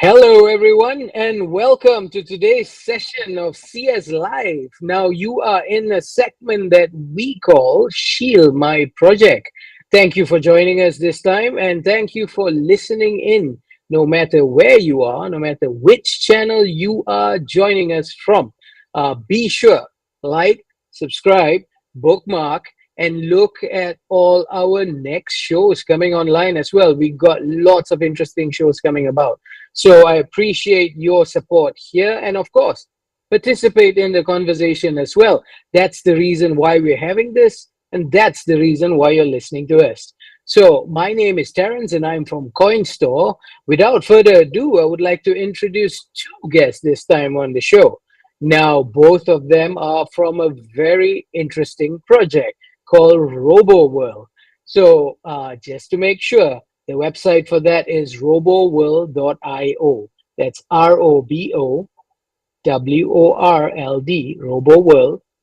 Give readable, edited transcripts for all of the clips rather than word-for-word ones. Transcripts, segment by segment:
Hello, everyone, and welcome to today's session of CS Live. Now, you are in a segment that we call Shill, My Project. Thank you for joining us this time, and thank you for listening in, no matter where you are, no matter which channel you are joining us from. Be sure, like, subscribe, bookmark, and look at all our next shows coming online as well. We got lots of interesting shows coming about. So I appreciate your support here and, of course, participate in the conversation as well. That's the reason why we're having this, and that's the reason why you're listening to us. So, my name is Terence, and I'm from Coinstore. Without further ado, I would like to introduce two guests this time on the show. Now, both of them are from a very interesting project called Roboworld. So, just to make sure, the website for that is roboworld.io. That's ROBOWORLD,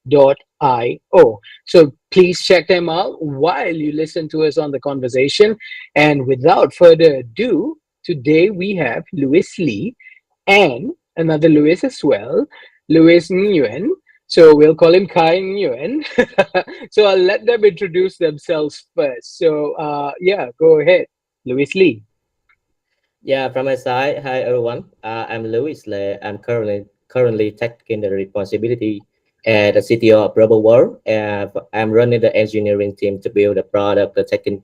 roboworld.io. So please check them out while you listen to us on the conversation. And without further ado, today we have Louis Lee and another Louis as well, Louis Nguyen. So we'll call him Kai Nguyen. So I'll let them introduce themselves first. So yeah, go ahead. Louis Lee. Yeah, from my side, hi everyone. I'm Louis Le. I'm currently taking the responsibility at the CTO of Roboworld, and I'm running the engineering team to build the product, the taking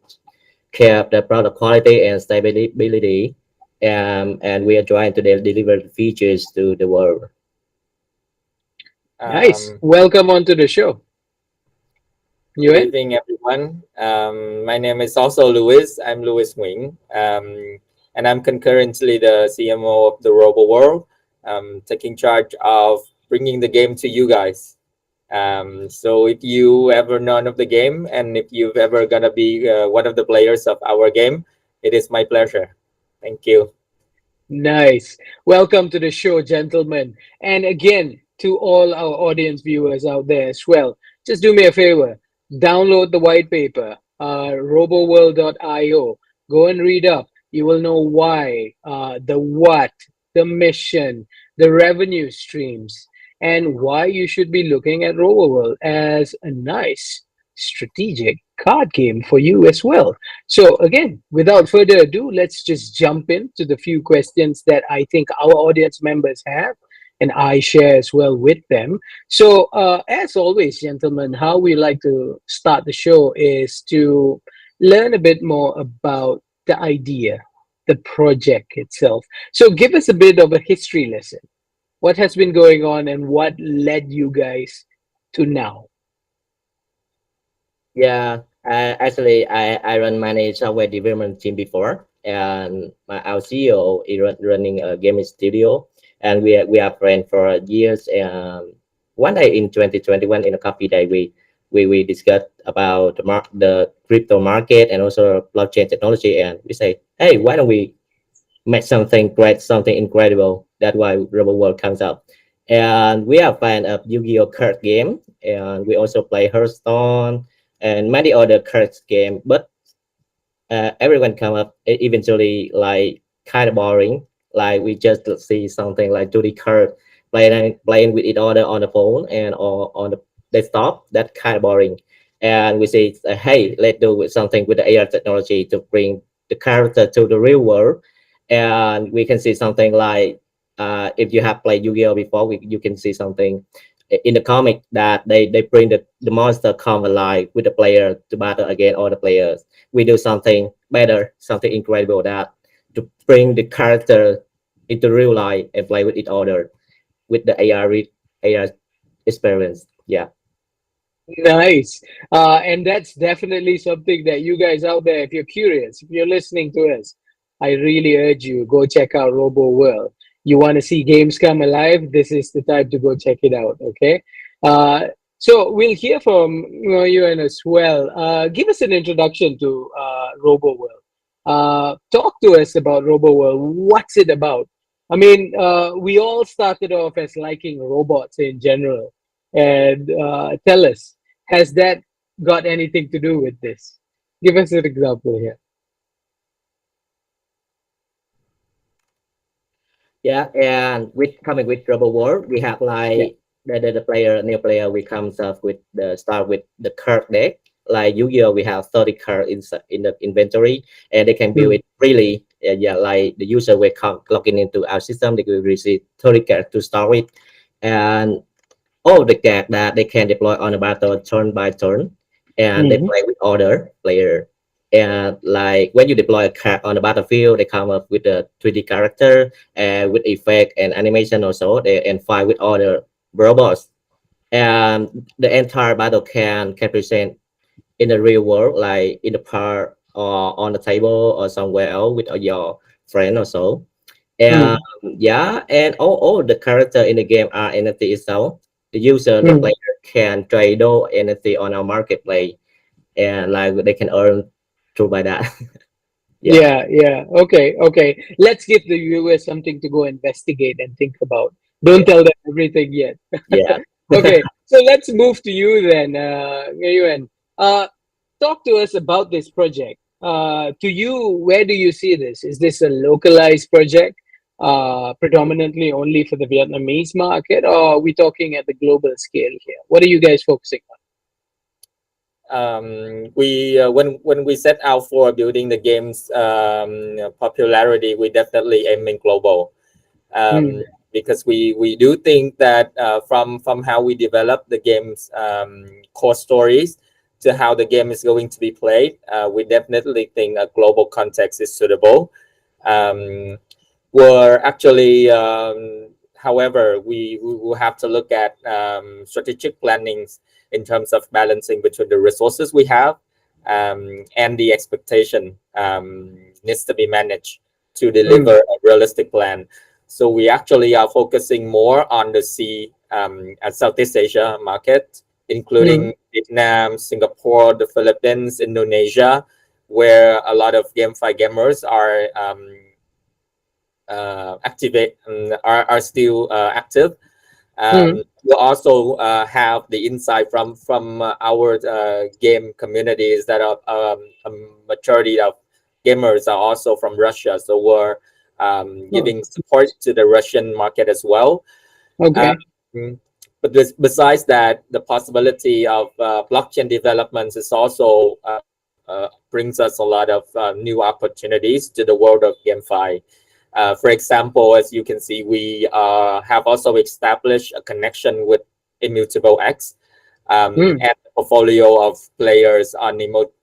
care of the product quality and stability, and we are trying to deliver the features to the world. Nice. Um, Welcome onto the show. Good Nguyen? evening, everyone. My name is also Louis. I'm Louis Nguyen, and I'm concurrently the CMO of the Roboworld, taking charge of bringing the game to you guys. So if you ever known of the game and if you've ever gonna be one of the players of our game, it is my pleasure. Thank you. Nice. Welcome to the show, gentlemen. And again, to all our audience viewers out there as well, just do me a favor. Download the white paper, roboworld.io. Go and read up. You will know why, the what, the mission, the revenue streams, and why you should be looking at RoboWorld as a nice strategic card game for you as well. So, again, without further ado, let's just jump into the few questions that I think our audience members have and I share as well with them. So, as always, gentlemen, how we like to start the show is to learn a bit more about the idea, the project itself. So, give us a bit of a history lesson. What has been going on and what led you guys to now? Yeah, I run managed software development team before, and our CEO is running a gaming studio, and we are friends for years. And one day in 2021, in a coffee day, we discussed about the crypto market and also blockchain technology, and we say, hey, why don't we make something great, something incredible? That's why Robo World comes up, and we are fan of Yu-Gi-Oh card game, and we also play Hearthstone and many other cards game, but everyone come up eventually like kind of boring. Like we just see something like 2D card playing with each other on the phone and or on the desktop. That kind of boring. And we say, hey, let's do with something with the AR technology to bring the character to the real world. And we can see something like if you have played Yu-Gi-Oh before, you can see something in the comic that they bring the monster come alive with the player to battle against all the players. We do something better, something incredible that to bring the character into real life and play with each other with the AR experience. Yeah. Nice. And that's definitely something that you guys out there, if you're curious, if you're listening to us, I really urge you go check out Robo World. You want to see games come alive? This is the time to go check it out. Okay. Uh, so we'll hear from you and as well. Give us an introduction to Robo World. Talk to us about Robo World. What's it about? I mean, we all started off as liking robots in general, and tell us, has that got anything to do with this? Give us an example here. Yeah, and with coming with Roboworld, we have Yeah. like the player, new player, we comes up with the start with the card deck. Like Yu-Gi-Oh, we have 30 cards in the inventory, and they can build Mm, it freely. Yeah, like the user will come logging into our system, they will receive 30 cards to start with, and all the cards that they can deploy on a battle turn by turn, and they mm, play with other player. And like when you deploy a card on the battlefield, they come up with a 3D character and with effect and animation also. They and fight with other robots. And the entire battle can present in the real world, like in the park or on the table or somewhere else with your friend or so. And mm, yeah, and all the character in the game are NFT itself. The user, the mm. player can trade those NFT on our marketplace, and like they can earn through by that. Yeah, Yeah, yeah. Okay, okay. Let's give the viewers something to go investigate and think about. Don't yeah, tell them everything yet. yeah. Okay, so let's move to you then, Nguyen. Talk to us about this project. To you, where do you see this? Is this a localized project, predominantly only for the Vietnamese market, or are we talking at the global scale here? What are you guys focusing We when we set out for building the game's popularity, we definitely aiming global. on? um, because we do think that from how we develop the game's core stories to how the game is going to be played, we definitely think a global context is suitable. Um, we're actually, however, we will have to look at strategic plannings in terms of balancing between the resources we have, and the expectation needs to be managed to deliver Mm, a realistic plan. So we actually are focusing more on the C and Southeast Asia market, mm, including Vietnam, Singapore, the Philippines, Indonesia, where a lot of GameFi gamers are activate are still active. mm, We also have the insight from our game communities that are a majority of gamers are also from Russia. So we're oh, giving support to the Russian market as well. okay. Um, but besides that, the possibility of blockchain developments is also brings us a lot of new opportunities to the world of GameFi. For example, as you can see, we have also established a connection with Immutable X, Mm, and the portfolio of players on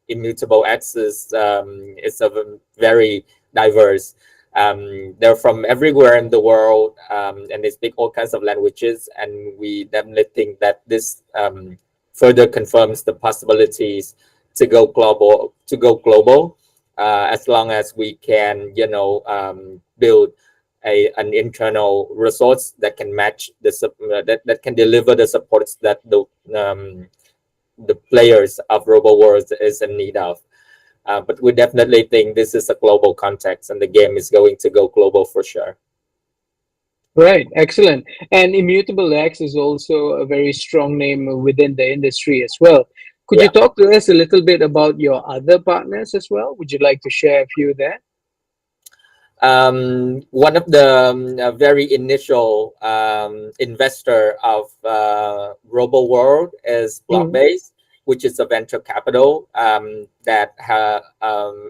Immutable X is of a very diverse. They're from everywhere in the world, and they speak all kinds of languages. And we definitely think that this further confirms the possibilities to go global. As long as we can, build an internal resource that can match that can deliver the supports that the players of Roboworld is in need of. But we definitely think this is a global context, and the game is going to go global for sure. right, excellent. And Immutable X is also a very strong name within the industry as well. Could you Yeah. talk to us a little bit about your other partners as well? Would you like to share a few there? One of the very initial investor of Roboworld is Mm, Blockbase, which is a venture capital that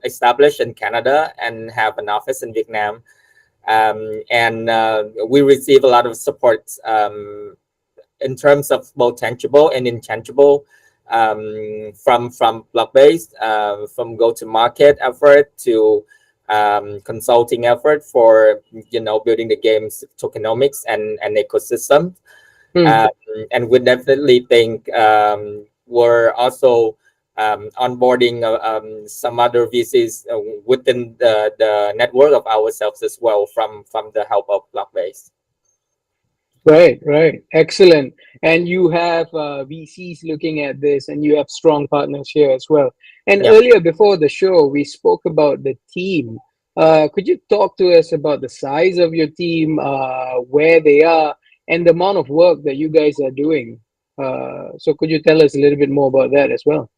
established in Canada and have an office in Vietnam. And we receive a lot of support in terms of both tangible and intangible, from Blockbase, from go to market effort to consulting effort for building the game's tokenomics and ecosystem. mm, um, and we definitely think we're also onboarding some other VCs within the network of ourselves as well, from the help of Blockbase. right, right, excellent. And you have VCs looking at this, and you have strong partners here as well. And Yeah. earlier before the show, we spoke about the team. Could you talk to us about the size of your team, where they are, and the amount of work that you guys are doing? So could you tell us a little bit more about that as well?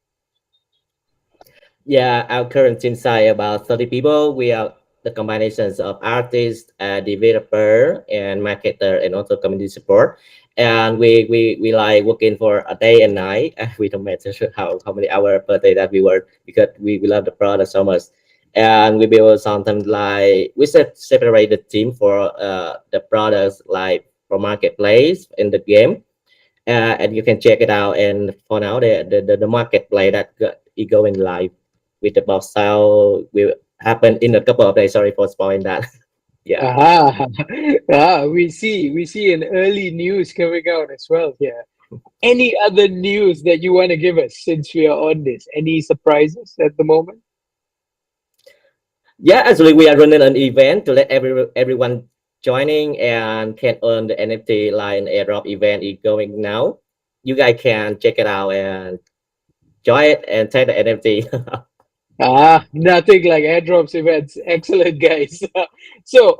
Yeah, our current team size about 30 people. We are the combinations of artist, developer, and marketer, and also community support. And we like working for a day and night. We don't matter how many hours per day that we work because we love the product so much. And we build something like we separate the team for the products like for marketplace in the game, and you can check it out. And for now, the marketplace that is going live with the box sale will happen in a couple of days. Sorry for spoiling that. Yeah. Ah, we see an early news coming out as well here. Any other news that you want to give us since we are on this? Any surprises at the moment? Yeah, actually, we are running an event to let everyone joining and can earn the NFT like an airdrop event is going now. You guys can check it out and join it and take the NFT. Nothing like airdrops events. Excellent, guys. So,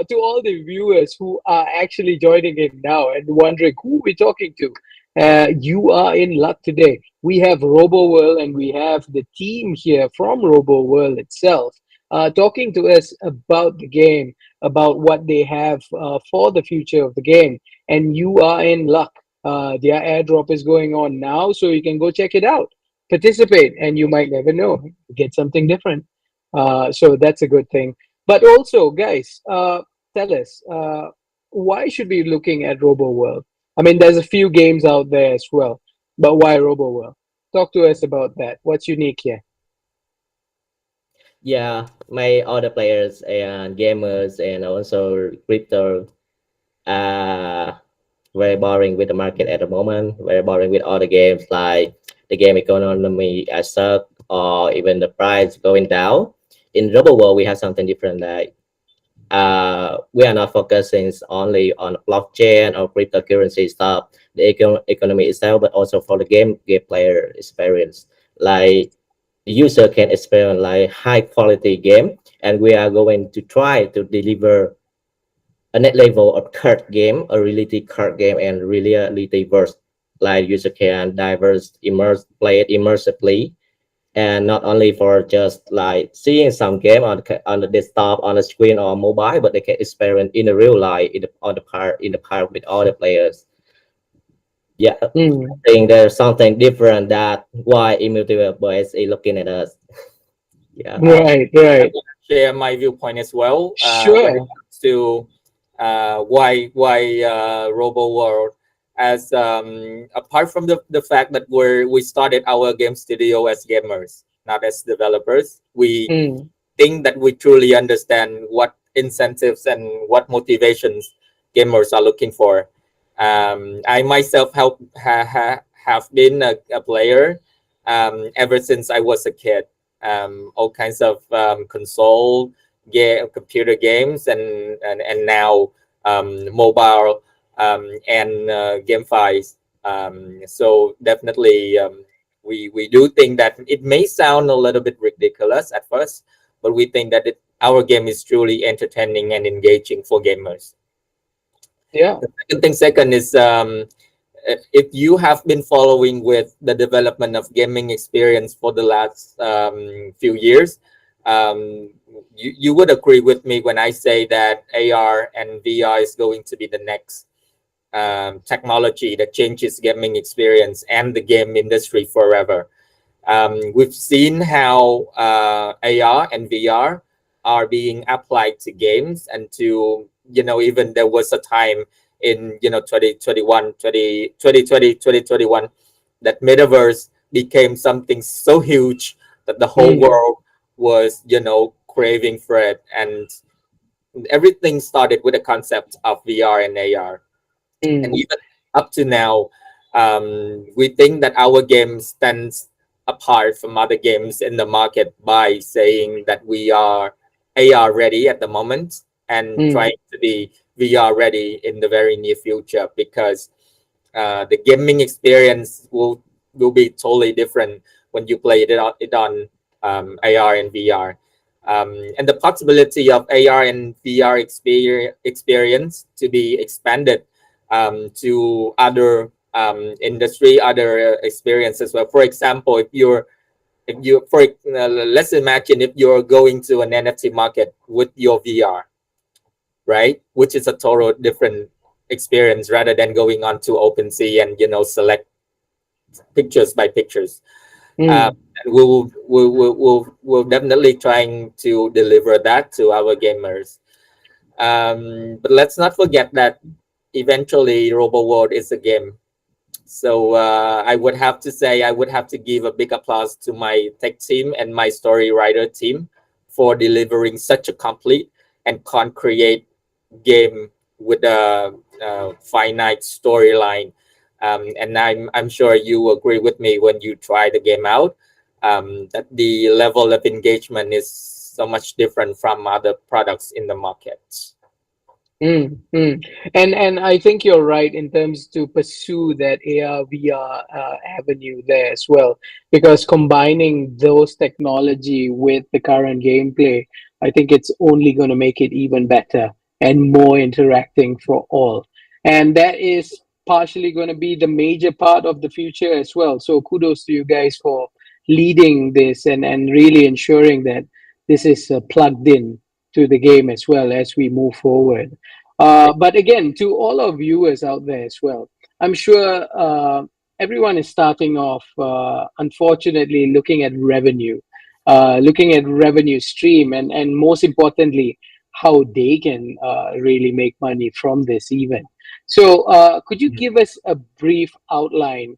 to all the viewers who are actually joining in now and wondering who we're talking to, you are in luck today. We have RoboWorld and we have the team here from RoboWorld itself talking to us about the game, about what they have for the future of the game. And you are in luck. Their airdrop is going on now, so you can go check it out, participate, and you might never know, get something different. So that's a good thing. But also, guys, tell us, why should we be looking at Robo World? I mean, there's a few games out there as well, but why Robo World? Talk to us about that. What's unique here? Yeah, my other players and gamers and also crypto uh very boring with the market at the moment, very boring with all the games like the game economy as suck or even the price going down. In Robo World, we have something different like we are not focusing only on blockchain or cryptocurrency stuff, the economy itself, but also for the game player experience. Like the user can experience like high quality game, and we are going to try to deliver a net level of card game, a reality card game, and reality verse. Like user can play it immersively, and not only for just like seeing some game on the desktop, on the screen or mobile, but they can experiment in the real life in the park with other players. Yeah, I Mm, think there's something different that why immutable boys is looking at us. Yeah. right, I'm right. gonna share my viewpoint as well when it Sure. comes to why Robo World. As apart from the fact that we started our game studio as gamers, not as developers, we Mm, think that we truly understand what incentives and what motivations gamers are looking for. I myself have been a player ever since I was a kid. All kinds of computer games, and now mobile and GameFi. So definitely, we do think that it may sound a little bit ridiculous at first, but we think that our game is truly entertaining and engaging for gamers. yeah. Second is if you have been following with the development of gaming experience for the last few years, you would agree with me when I say that AR and VR is going to be the next technology that changes gaming experience and the game industry forever. We've seen how AR and VR are being applied to games and to, even there was a time in, 2021, 2021 that metaverse became something so huge that the whole Mm, world was, craving for it. And everything started with the concept of VR and AR. And mm, even up to now, we think that our game stands apart from other games in the market by saying that we are AR ready at the moment and mm, trying to be VR ready in the very near future, because the gaming experience will be totally different when you play it on AR and VR. And the possibility of AR and VR experience to be expanded to other industry, other experiences. Well, for example, if you're If you, let's imagine if you're going to an NFT market with your VR, right? Which is a total different experience rather than going on to OpenSea and select pictures by pictures. Um, Mm, and we'll definitely trying to deliver that to our gamers. But let's not forget that eventually RoboWorld is a game. So I would have to give a big applause to my tech team and my story writer team for delivering such a complete and concrete game with a finite storyline. And I'm sure you agree with me when you try the game out, that the level of engagement is so much different from other products in the market. mm. And I think you're right in terms to pursue that AR VR avenue there as well, because combining those technology with the current gameplay, I think it's only going to make it even better and more interacting for all. And that is partially going to be the major part of the future as well. So kudos to you guys for leading this and really ensuring that this is plugged in to the game as well as we move forward. But again, to all our viewers out there as well, I'm sure everyone is starting off, unfortunately, looking at revenue stream, and most importantly, how they can really make money from this event. So, could you give us a brief outline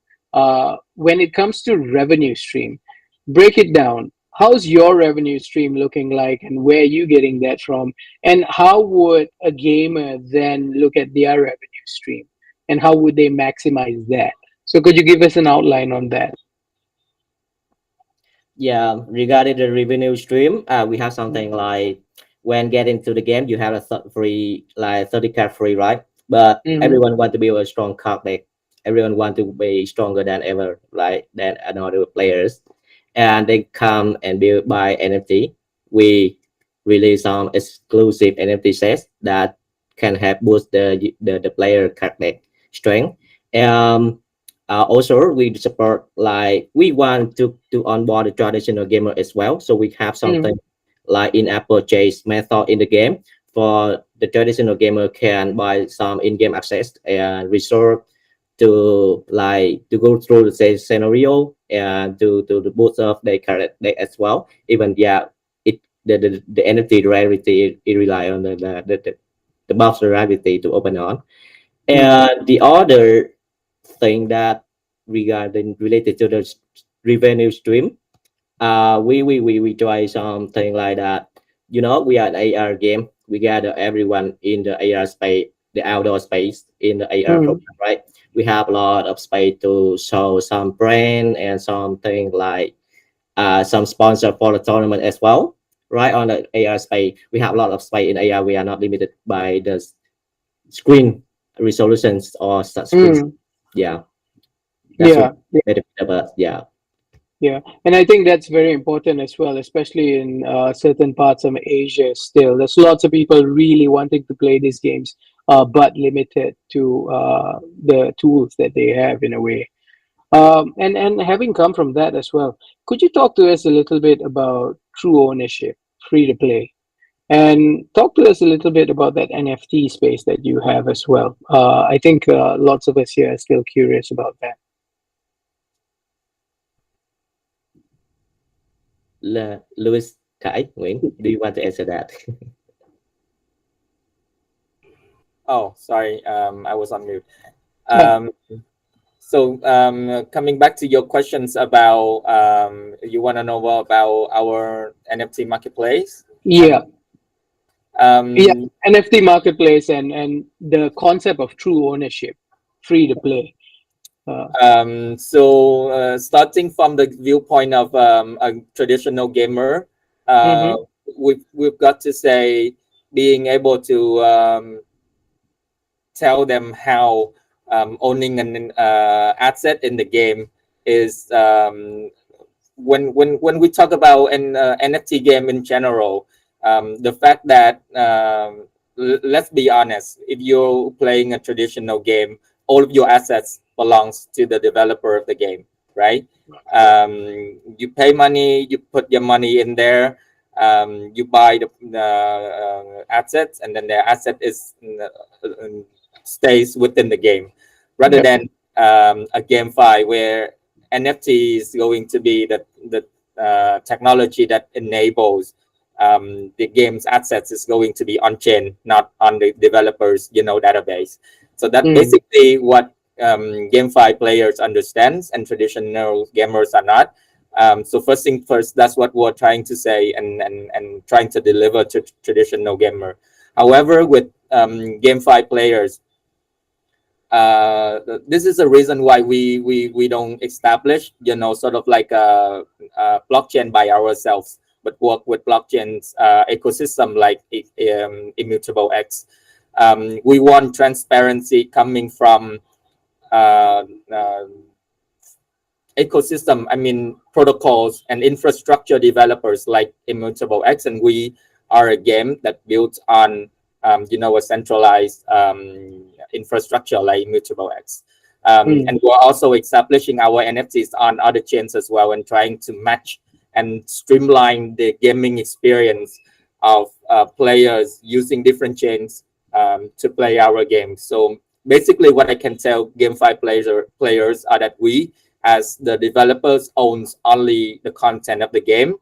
when it comes to revenue stream? Break it down. How's your revenue stream looking like, and where are you getting that from? And how would a gamer then look at their revenue stream? And how would they maximize that? So could you give us an outline on that? Yeah, regarding the revenue stream, we have something like when getting to the game, you have a free like 30 card free, right? But Mm-hmm. everyone want to build a strong card deck. Everyone want to be stronger than ever, like than another players, and they come and build by NFT. We release some exclusive NFT sets that can help boost the player card deck strength. Um, also, we support like we want to onboard the traditional gamer as well. So we have something Mm-hmm. like in-app purchase method in the game for the traditional gamer can buy some in-game access and resort to like to go through the same scenario and to the boost of their character deck as well. Even yeah, it the NFT rarity it rely on the box rarity to open on. Mm-hmm. And the other thing that regarding related to the revenue stream, we try something like that. You know, we are an AR game. We gather everyone in the AR space, the outdoor space in the AR Mm-hmm. program, right? We have a lot of space to show some brand and something like some sponsor for the tournament as well, right? On the AR space, we have a lot of space in AR. We are not limited by the screen resolutions or screen. Mm. Yeah, that's what Yeah. Yeah. benefit about. Yeah. Yeah. And I think that's very important as well, especially in certain parts of Asia still. There's lots of people really wanting to play these games, but limited to the tools that they have in a way. And having come from that as well, could you talk to us a little bit about true ownership, free to play, and talk to us a little bit about that NFT space that you have as well? I think lots of us here are still curious about that. Louis Kai Nguyen, do you want to answer that? Oh, sorry, I was on mute. Uh, Um, Coming back to your questions about, you want to know more about our NFT marketplace. yeah, yeah, Um, NFT marketplace and the concept of true ownership, free to play. Uh, Starting from the viewpoint of a traditional gamer, uh, mm-hmm, we've got to say being able to tell them how owning an asset in the game is, when we talk about an NFT game in general, the fact that, let's be honest, if you're playing a traditional game, all of your assets belongs to the developer of the game, right? You pay money, you put your money in there, you buy the assets, and then the asset is stays within the game, rather Yep. than a GameFi where NFT is going to be the technology that enables the game's assets is going to be on chain, not on the developers, database. So that Mm, basically what GameFi players understands and traditional gamers are not. So first thing first, that's what we're trying to say and trying to deliver to traditional gamer. However, with GameFi players, this is a reason why we don't establish, sort of like a blockchain by ourselves, but work with blockchains ecosystem like Immutable X. We want transparency coming from uh, uh, ecosystem, I mean, protocols and infrastructure developers like Immutable X, and we are a game that builds on, a centralized infrastructure like Immutable X. mm, And we're also establishing our NFTs on other chains as well, and trying to match and streamline the gaming experience of players using different chains to play our games. So basically, what I can tell GameFi players are that we, as the developers, owns only the content of the game,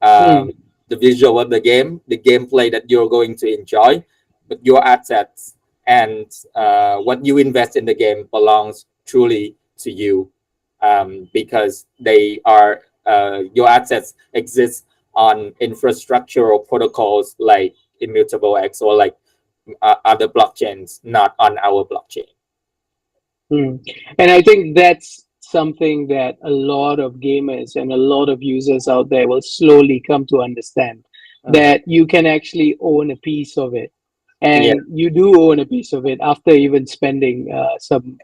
um, mm, the visual of the game, the gameplay that you're going to enjoy, but your assets and what you invest in the game belongs truly to you, because they are your assets exist on infrastructure or protocols like Immutable X or like other blockchains, not on our blockchain. mm. And I think that's something that a lot of gamers and a lot of users out there will slowly come to understand, Mhm. that you can actually own a piece of it. Yeah. And you do own a piece of it after even spending some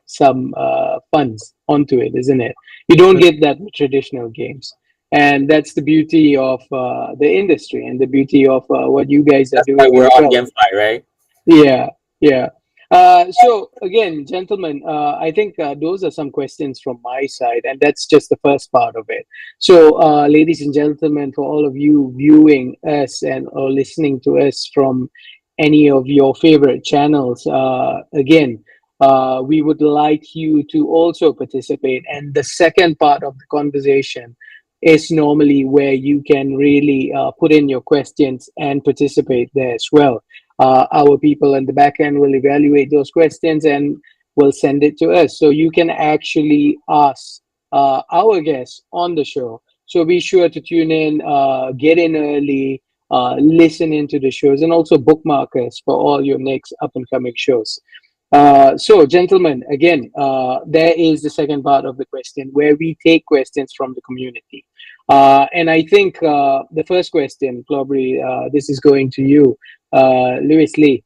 funds onto it, isn't it? You don't get that with traditional games, and that's the beauty of the industry and the beauty of what you guys are That's why doing we're as on well. GameFi, right? Yeah, yeah. So again, gentlemen, I think those are some questions from my side, and that's just the first part of it. So, ladies and gentlemen, for all of you viewing us and or listening to us from any of your favorite channels, again, we would like you to also participate. And the second part of the conversation is normally where you can really put in your questions and participate there as well. Our people in the back end will evaluate those questions and will send it to us. So you can actually ask our guests on the show. So be sure to tune in, get in early, listen into the shows, and also bookmark us for all your next up and coming shows. So, gentlemen, again, there is the second part of the question where we take questions from the community. And I think the first question, probably, this is going to you, Louis Lee.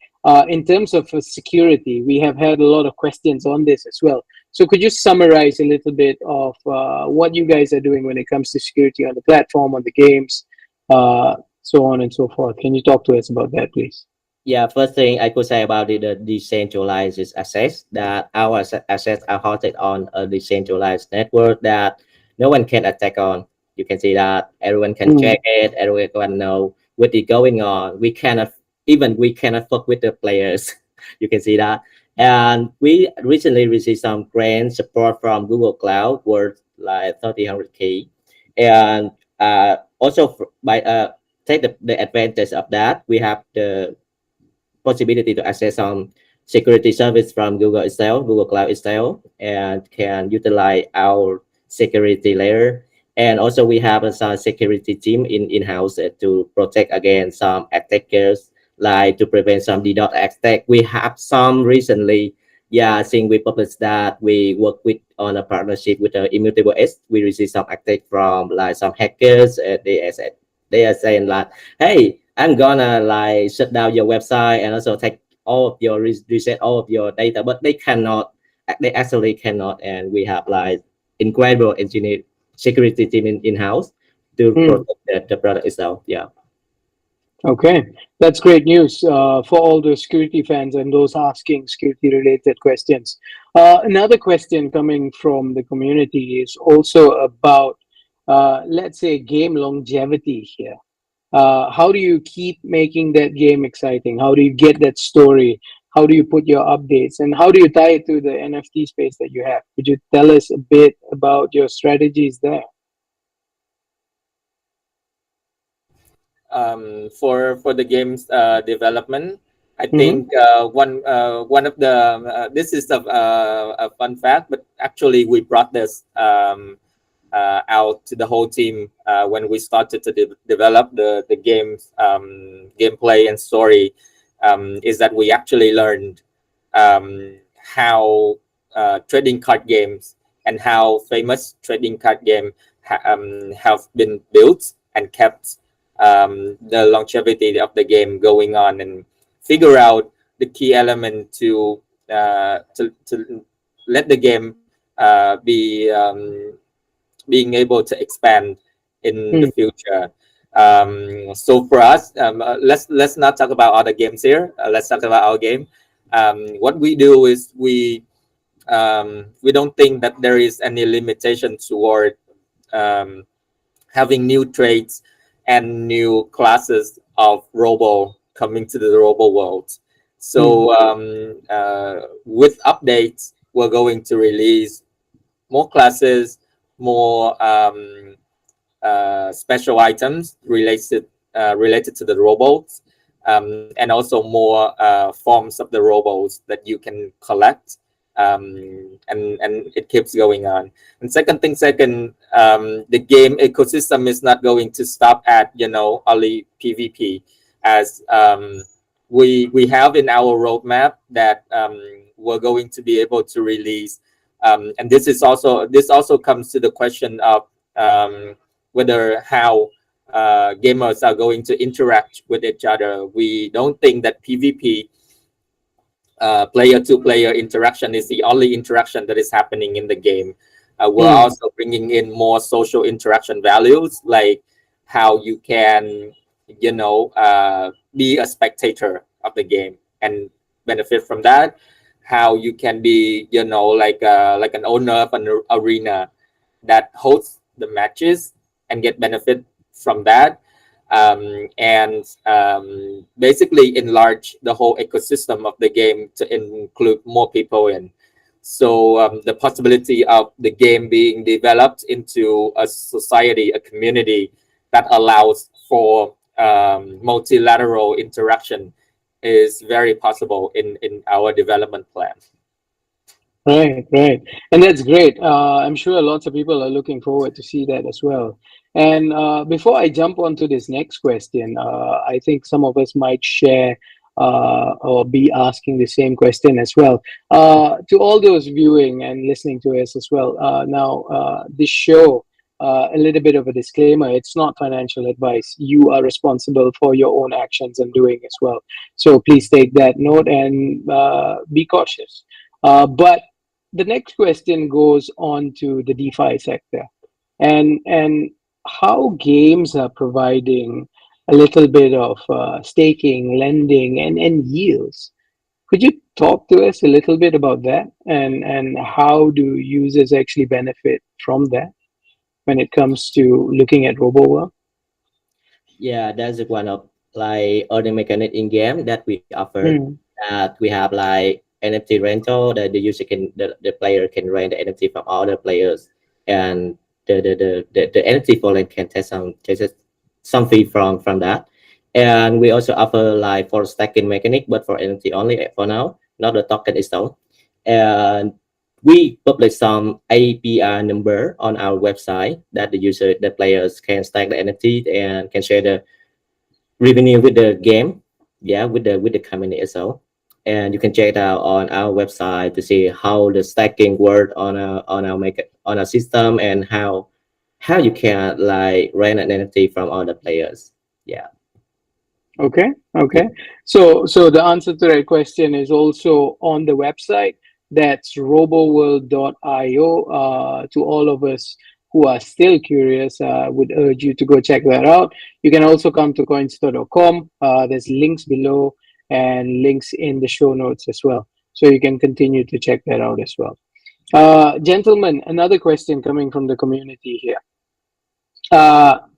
In terms of security, we have had a lot of questions on this as well. So, could you summarize a little bit of what you guys are doing when it comes to security on the platform, on the games, so on and so forth? Can you talk to us about that, please? Yeah, first thing I could say about the decentralized assets, that our assets are hosted on a decentralized network that no one can attack on. You can see that everyone can check Mm, it, everyone can know what is going on. We cannot fuck with the players. You can see that. And we recently received some grant support from Google Cloud worth like 30 hundred K. And also by take the advantage of that, we have the possibility to access some security service from Google itself, Google Cloud itself, and can utilize our security layer. And also we have a some security team in-house to protect against some attackers, like to prevent some DDoS attack. We have some recently, yeah, I think we published that we work with on a partnership with Immutable S. We received some attack from like some hackers. They are saying like, hey, I'm gonna like shut down your website and also take all of your reset all of your data, but they cannot. They actually cannot, and we have like incredible engineer security team in house to mm. protect the product itself. Yeah. Okay, that's great news for all those security fans and those asking security related questions. Another question coming from the community is also about, let's say, game longevity here. How do you keep making that game exciting? How do you get that story? How do you put your updates? And how do you tie it to the NFT space that you have? Could you tell us a bit about your strategies there? For the game's development. I Mm-hmm. think one of the this is a fun fact, but actually we brought this out to the whole team when we started to develop the game's gameplay and story. Is that we actually learned how trading card games and how famous trading card game have been built and kept the longevity of the game going on, and figure out the key element to let the game be being able to expand in the future. So for us, let's not talk about other games here. Let's talk about our game. What we do is we don't think that there is any limitation toward um, having new traits and new classes of robo coming to the robo world. Mm-hmm. So with updates, we're going to release more classes, more special items related to the robots, and also more forms of the robots that you can collect, and it keeps going on. And second thing second, the game ecosystem is not going to stop at only PvP, as we have in our roadmap that we're going to be able to release. And this also comes to the question of whether how gamers are going to interact with each other. We don't think that PvP, player to player interaction, is the only interaction that is happening in the game. We're Mm-hmm. also bringing in more social interaction values, like how you can, be a spectator of the game and benefit from that. How you can be, like an owner of an arena that hosts the matches and get benefit from that, and basically enlarge the whole ecosystem of the game to include more people in. So the possibility of the game being developed into a society, a community that allows for multilateral interaction is very possible in our development plan. Right, right. And that's great. I'm sure lots of people are looking forward to see that as well. And before I jump on to this next question, I think some of us might share or be asking the same question as well. To all those viewing and listening to us as well, now, this show, a little bit of a disclaimer, it's not financial advice. You are responsible for your own actions and doing as well. So please take that note and be cautious. But the next question goes on to the DeFi sector, and how games are providing a little bit of staking, lending, and yields. Could you talk to us a little bit about that, and how do users actually benefit from that when it comes to looking at RoboWorld? Yeah, that's one of like earning mechanic in game that we offer. Mm, That we have like NFT rental that the user can the player can rent the NFT from other players, and the NFT for can take some fee from that. And we also offer like for stacking mechanic, but for NFT only for now, not the token itself. And we publish some APR number on our website that the players can stack the NFT and can share the revenue with the game, yeah, with the company itself. And you can check it out on our website to see how the stacking work on our system, and how you can like rent an NFT from other players. Yeah. okay, Yeah. okay. So the answer to that question is also on the website. That's roboworld.io. To all of us who are still curious, I would urge you to go check that out. You can also come to coinstore.com. There's links below and links in the show notes as well. So you can continue to check that out as well. Gentlemen, another question coming from the community here.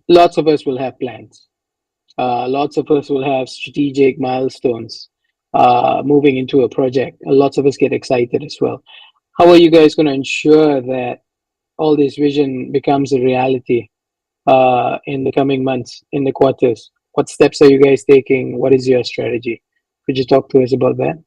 Lots of us will have plans. Lots of us will have strategic milestones moving into a project. Lots of us get excited as well. How are you guys going to ensure that all this vision becomes a reality in the coming months, in the quarters? What steps are you guys taking? What is your strategy? Could you talk to us about that?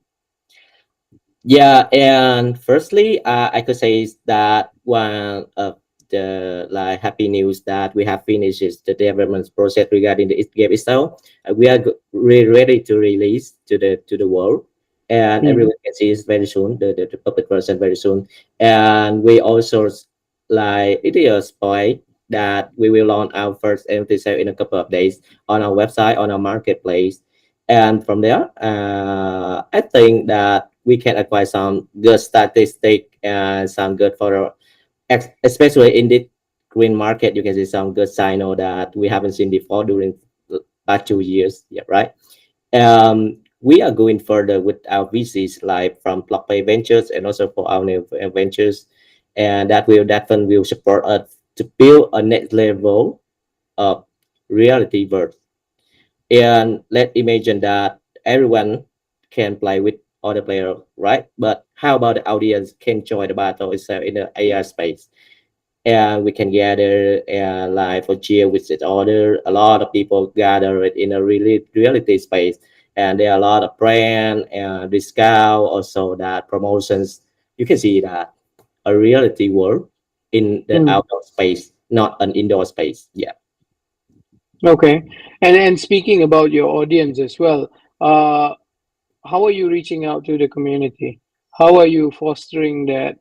Yeah, and firstly, I could say is that one of the like happy news that we have finished is the development process regarding the game itself. We are ready to release to the world, and Mm, everyone can see it very soon. The public version very soon, and we also like it is a spoil that we will launch our first NFT sale in a couple of days on our website on our marketplace, and from there, I think that we can acquire some good statistic and some good photo, especially in the green market. You can see some good signal that we haven't seen before during the past 2 years. Yeah, right. We are going further with our VCs, like from BlockPay Ventures and also for our new ventures, and that fund will support us to build a next level of reality world. And let's imagine that everyone can play with other players, right? But how about the audience can join the battle itself in the AR space? And we can gather and live or cheer with each other. A lot of people gather it in a really reality space, and there are a lot of brand and discount, also that promotions. You can see that a reality world in the mm. outdoor space, not an indoor space. Yeah. Okay. And speaking about your audience as well, uh, how are you reaching out to the community? How are you fostering that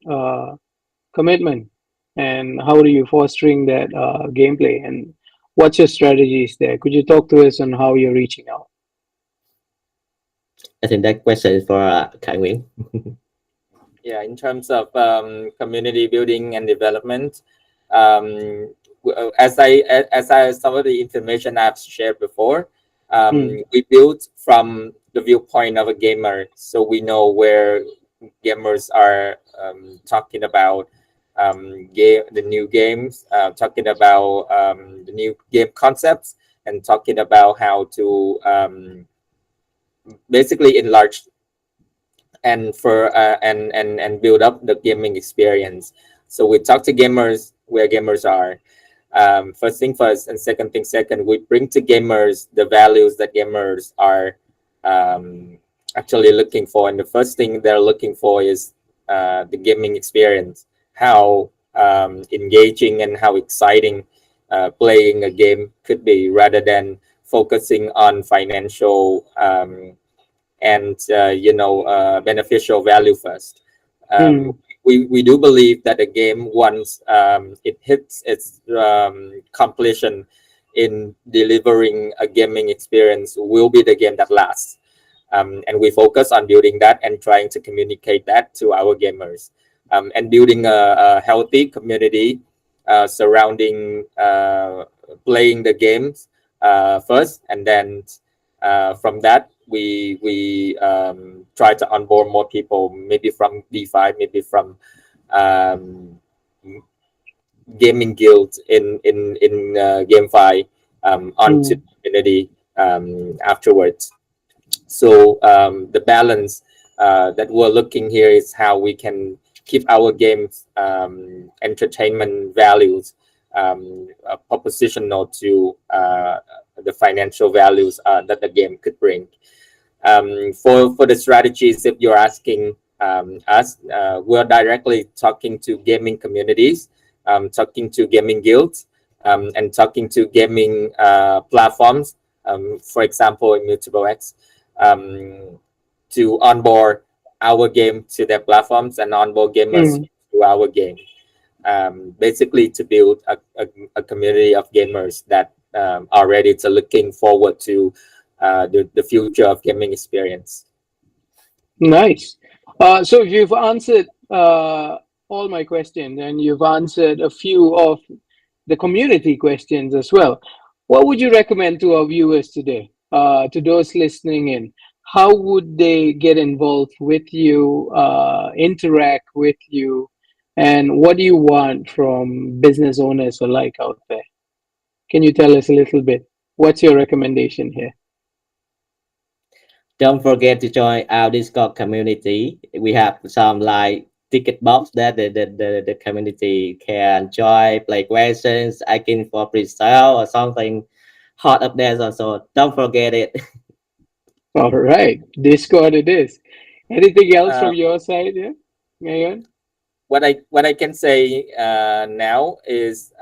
commitment? And how are you fostering that gameplay? And what's your strategies there? Could you talk to us on how you're reaching out? I think that question is for Kai Nguyen. Yeah, in terms of community building and development, um, as I some of the information I've shared before, Mm, we built from the viewpoint of a gamer, so we know where gamers are talking about the new games, talking about the new game concepts, and talking about how to basically enlarge and build up the gaming experience. So we talk to gamers where gamers are. First thing first, and second thing second, we bring to gamers the values that gamers are actually looking for. And the first thing they're looking for is the gaming experience, how engaging and how exciting playing a game could be, rather than focusing on financial and beneficial value first. Um, mm, we do believe that a game, once it hits its completion in delivering a gaming experience, will be the game that lasts. And we focus on building that and trying to communicate that to our gamers, and building a healthy community surrounding playing the games first, and then from that we try to onboard more people, maybe from DeFi, maybe from um, gaming guild in GameFi, onto mm, the community afterwards. So the balance that we're looking here is how we can keep our games entertainment values propositional to the financial values that the game could bring. For the strategies, if you're asking us, we're directly talking to gaming communities, talking to gaming guilds, and talking to gaming platforms, for example, Immutable X, um, to onboard our game to their platforms and onboard gamers mm. to our game. Basically, to build a community of gamers that are ready to looking forward to the future of gaming experience. Nice. So you've answered all my questions, and you've answered a few of the community questions as well. What would you recommend to our viewers today, to those listening in? How would they get involved with you, interact with you, and what do you want from business owners alike out there? Can you tell us a little bit? What's your recommendation here? Don't forget to join our Discord community. We have some like ticket box that the community can join, play questions, asking for pre-sale or something hot up there. So don't forget it. All right, Discord it is. Anything else Uh, from your side here, Megan? what I can say now is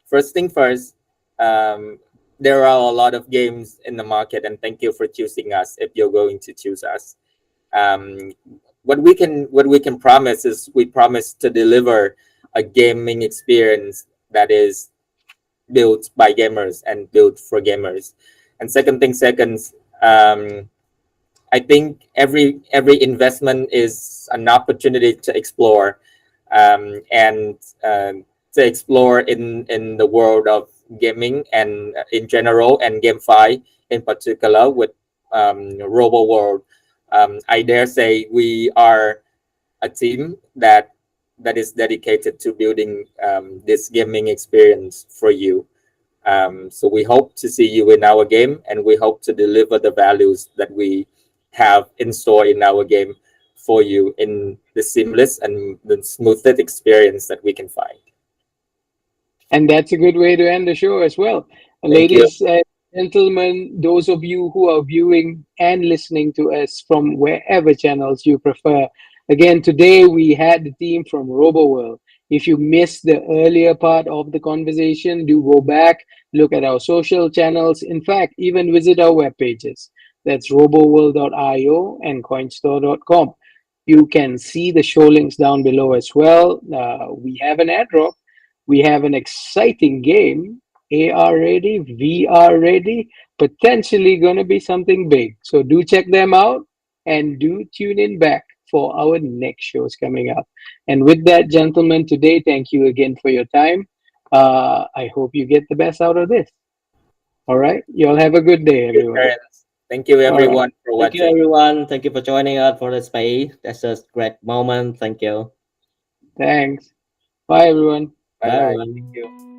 first thing first. Um, there are a lot of games in the market, and thank you for choosing us. If you're going to choose us, um, what we can promise is we promise to deliver a gaming experience that is built by gamers and built for gamers. And second thing, seconds. I think every investment is an opportunity to explore, and to explore in the world of gaming and in general, and GameFi in particular with Roboworld. I dare say we are a team that is dedicated to building this gaming experience for you. So we hope to see you in our game, and we hope to deliver the values that we have in store in our game for you in the seamless and the smoothest experience that we can find. And that's a good way to end the show as well. Thank you. Ladies and gentlemen, those of you who are viewing and listening to us from wherever channels you prefer, again, today we had the team from RoboWorld. If you missed the earlier part of the conversation, do go back, look at our social channels. In fact, even visit our web pages. That's roboworld.io and coinstore.com. You can see the show links down below as well. We have an ad drop. We have an exciting game, AR ready, VR ready, potentially going to be something big. So do check them out and do tune in back for our next shows coming up. And with that, gentlemen, today, thank you again for your time. I hope you get the best out of this. All right. You all have a good day, Thank you, everyone. Terrence. Thank you, All right. everyone, for Thank you, watching. everyone. Thank you for joining us for the space. That's a great moment. Thank you. Thanks. Bye, everyone. Bye Bye, bye. Thank everyone. you.